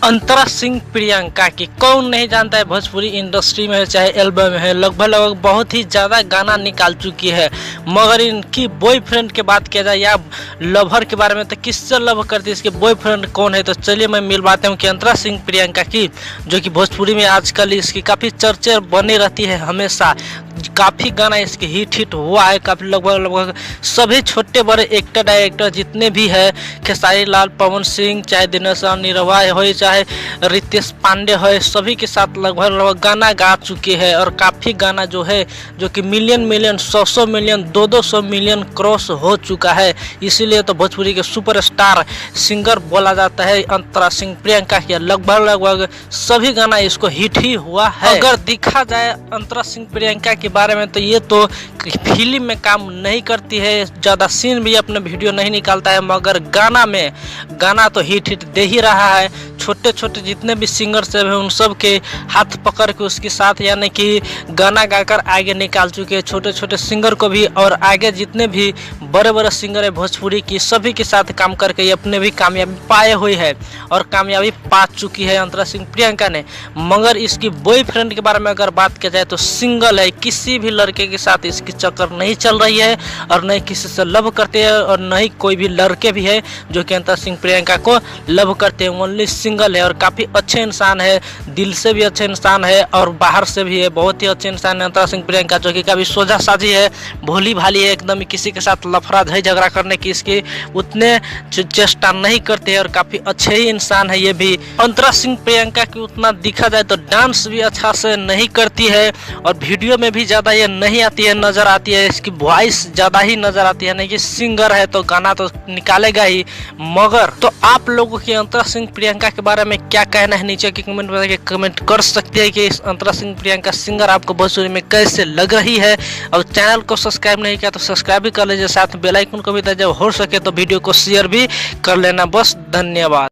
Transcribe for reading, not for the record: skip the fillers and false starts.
अंतरा सिंह प्रियंका की कौन नहीं जानता है। भोजपुरी इंडस्ट्री में है चाहे एल्बम में है, लगभग बहुत ही ज़्यादा गाना निकाल चुकी है। मगर इनकी बॉयफ्रेंड की बात किया जाए या लवर के बारे में तो किससे लव करती है, इसके बॉयफ्रेंड कौन है, तो चलिए मैं मिलवाता हूँ कि अंतरा सिंह प्रियंका की, जो कि भोजपुरी में आजकल इसकी काफ़ी चर्चा बनी रहती है। हमेशा काफ़ी गाना इसके हिट हुआ है। काफ़ी लगभग सभी छोटे बड़े एक्टर डायरेक्टर जितने भी है, खेसारी लाल, पवन सिंह, चाहे दिनेश निरवा हो, चाहे रितेश पांडे हो, सभी के साथ लगभग गाना गा चुके हैं। और काफ़ी गाना जो है जो कि मिलियन 100 मिलियन 200 मिलियन क्रॉस हो चुका है। इसीलिए तो भोजपुरी के सुपरस्टार सिंगर बोला जाता है अंतरा सिंह प्रियंका की। लगभग सभी गाना इसको हिट ही हुआ है। अगर देखा जाए अंतरा सिंह प्रियंका के बारे में तो ये तो फिल्म में काम नहीं करती है, ज़्यादा सीन भी अपने वीडियो नहीं निकालता है, मगर गाना तो हिट दे ही रहा है। छोटे छोटे जितने भी सिंगर से हैं उन सब के हाथ पकड़ के उसके साथ यानी कि गाना गाकर आगे निकाल चुके हैं। छोटे छोटे सिंगर को भी और आगे जितने भी बड़े बड़े सिंगर है भोजपुरी की, सभी के साथ काम करके ये अपने भी कामयाबी पाए हुए है और कामयाबी पा चुकी है अंतरा सिंह प्रियंका ने। मगर इसकी बॉयफ्रेंड के बारे में अगर बात किया जाए तो सिंगल है, किसी भी लड़के के साथ इसकी चक्कर नहीं चल रही है और न किसी से लव करते हैं और न ही कोई भी लड़के भी है जो कि अंतरा सिंह प्रियंका को लव करते हैं। ओनली सिंगल है और काफ़ी अच्छे इंसान है, दिल से भी अच्छे इंसान है और बाहर से भी है। बहुत ही अच्छे इंसान है अंतरा सिंह प्रियंका, जो कि काफ़ी सोझा साझी है, भोली भाली है एकदम। किसी के साथ लफड़ा झगड़ा करने की इसकी उतने चेष्टा नहीं करते हैं और काफ़ी अच्छे ही इंसान है ये भी। अंतरा सिंह प्रियंका की उतना देखा जाए तो डांस भी अच्छा से नहीं करती है और वीडियो में भी ज़्यादा ये नहीं आती है, नज़र आती है। इसकी वॉइस ज़्यादा ही नज़र आती है, नहीं कि सिंगर है तो गाना तो निकालेगा ही। मगर तो आप लोगों की अंतरा सिंह प्रियंका के बारे में क्या कहना है, नीचे के कमेंट में कमेंट कर सकते हैं कि इस अंतरा सिंह प्रियंका सिंगर आपको भोजपुरी में कैसे लग रही है। और चैनल को सब्सक्राइब नहीं किया तो सब्सक्राइब भी कर लीजिए, साथ बेल आइकन को भी दबाइए, हो सके तो वीडियो को शेयर भी कर लेना। बस धन्यवाद।